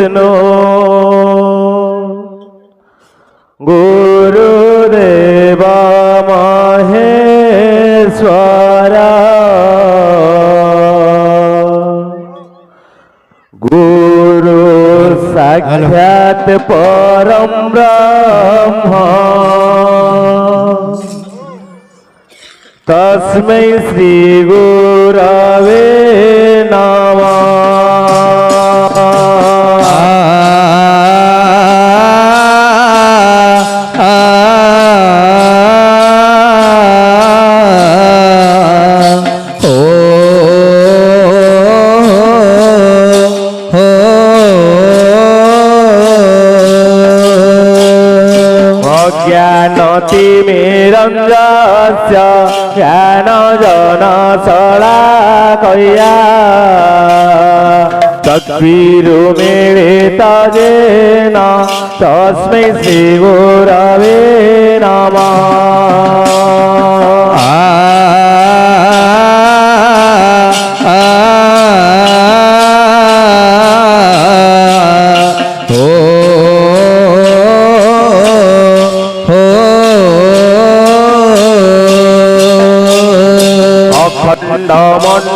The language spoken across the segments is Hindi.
विष्णु गुरुदेव महेश्वरा गुरु साक्षात् परम ब्रह्म तस्मै श्री गुरवे नमः। ज्ञानतिमिरञ्जस्य ज्ञानजनशलाकया तद्विरुमिलित येन तस्मै श्रीगुरवे नमः।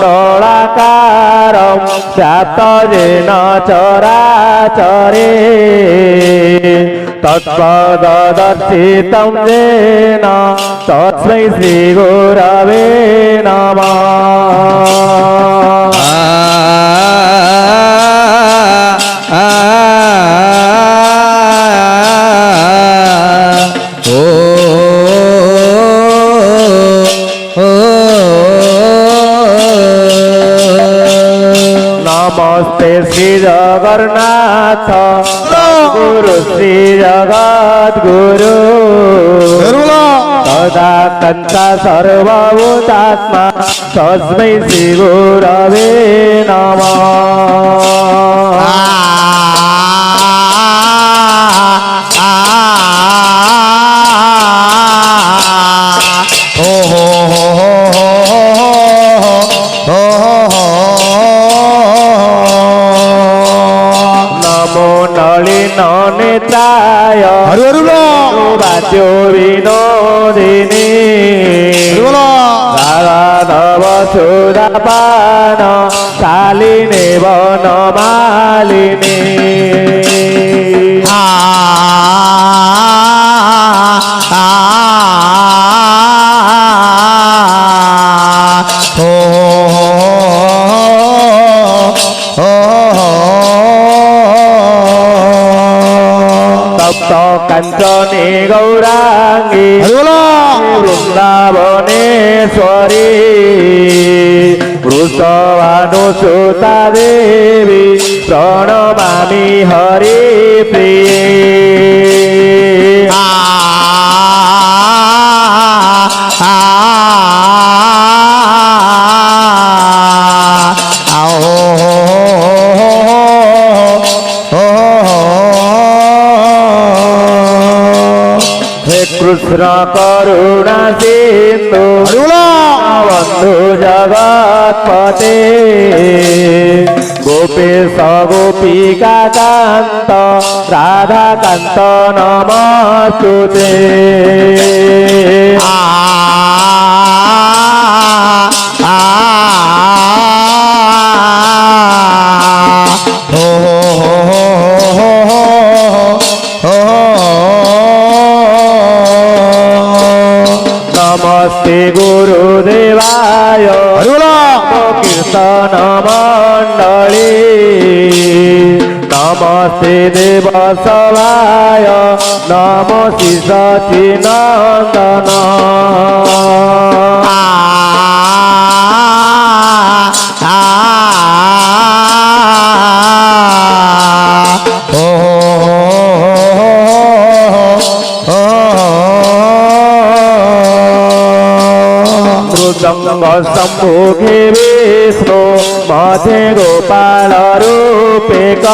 मंडलाकारं व्याप्तजेन चराचरे तत्पददर्शितं येन तस्मै श्रीगुरवे नमः। नमस्ते श्री जगन्नाथ गुरु श्री जगद्गुरु सदा कंसा सर्वभूतात्मा तस्मै श्री गुरवे नमः। नेत्राय वाद्यो विनोदिनी राधव सुधापान शालिने वनमालिनी कंचने गौरांगी वृंदावनेश्वरी वृषभानुसुता देवी प्रणमामि हरि प्रिये। कृष्ण करुणा सिंधु बंधु जगत्पते गोपेश गोपिका कांत राधा कांत नमस्तुते। नमस्ते गुरुदेवाय कीर्तन मंडली नमस्ते देव सभाय नमो श्री सचिनंदन। शंभुखे विष्णु मध्य गोपाल रूपेक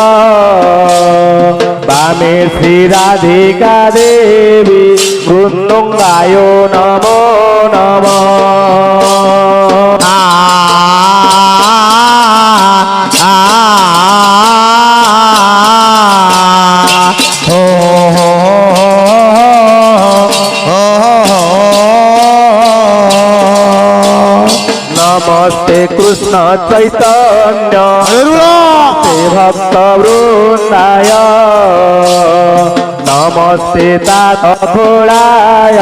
वामे श्री राधिका देवी वृंदुंगायो नमो नमः। नमस्ते कृष्ण चैतन्य नमस्ते भक्त वृंदाय नमस्ते तात घोड़ाय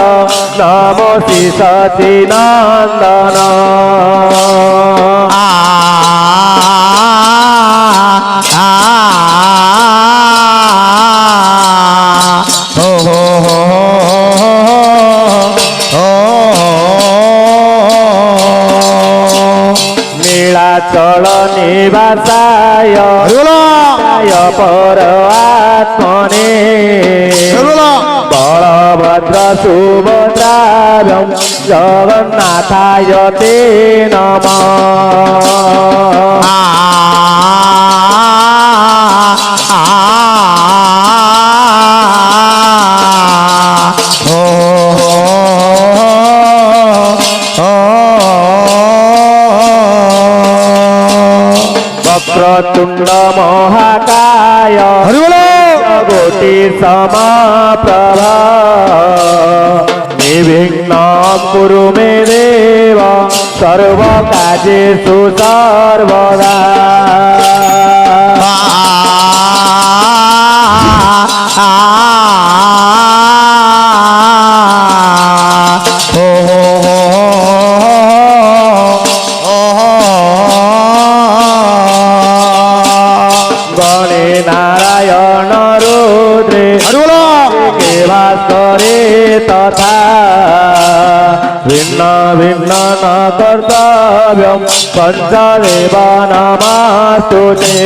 नमो श्री सचिनंदन नीलाचल निवासाय पर आत्मने बलभद्र सुभद्राभ्यं जगन्नाथाय ते नमः वक्रतुंड महाकाय कोटि समप्रभा निर्विघ्नं कुरु मे देव सर्वकार्येषु सर्वदा नारायण रुद्रे भास्करे तथा भिन्न भिन्न न कर्तव्यं पंचदेव नमस्तुते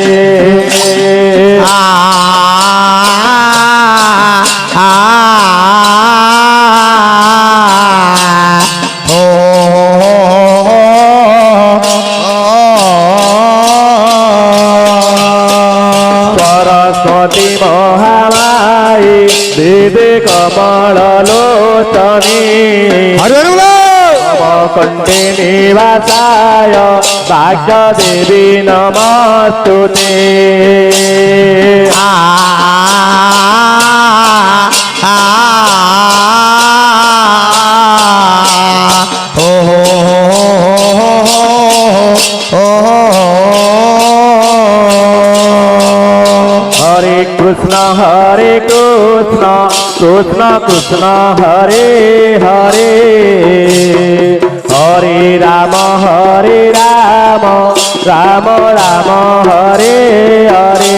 सरस्वती महामाई देवी कमललोचनी कंठे निवासाय भाग्यदेवी नमस्तुते हरे कृष्ण कृष्ण कृष्ण हरे हरे हरे राम राम राम हरे हरे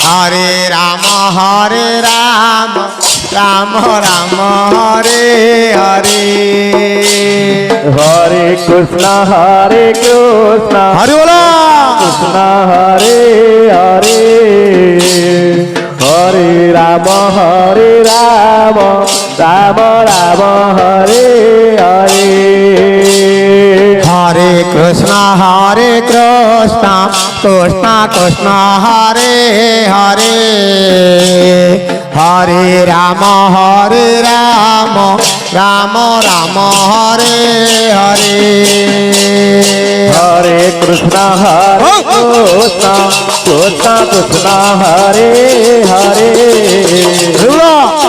हरे राम राम राम हरे हरे हरे कृष्ण कृष्ण कृष्ण हरे हरे हरे राम राम राम हरे हरे हरे कृष्ण कृष्ण कृष्ण हरे हरे हरे राम राम राम हरे हरे हरे कृष्ण कृष्ण कृष्ण हरे हरे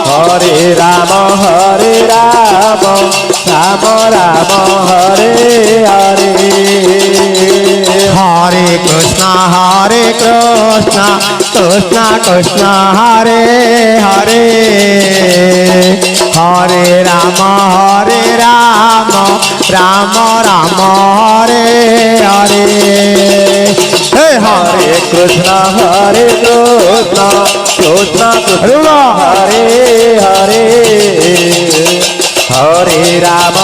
हरे राम राम राम हरे हरे हरे कृष्ण कृष्ण कृष्ण हरे हरे हरे राम राम राम हरे हरे हरे कृष्ण कृष्ण कृष्ण हरे हरे हरे राम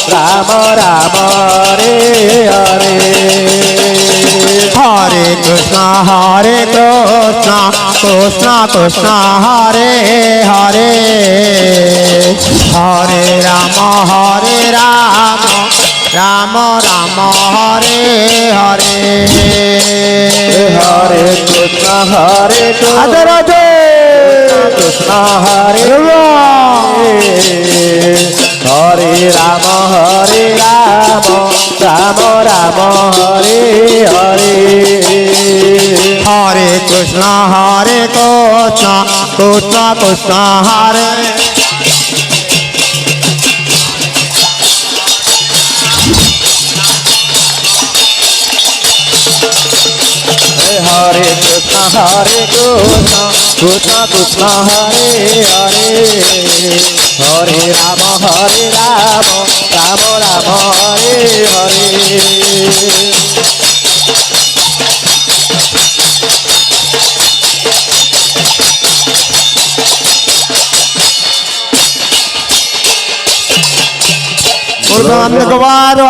राम राम हरे हरे हरे कृष्ण कृष्ण कृष्ण हरे हरे हरे राम राम हरे हरे हरे कृष्ण कृष्ण हरे हरे राम राम राम हरे हरे हरे कृष्ण कृष्ण कृष्ण हरे Hare Krishna Krishna Krishna Hare Hare Hare Rama Rama Rama Hare Hare Buddha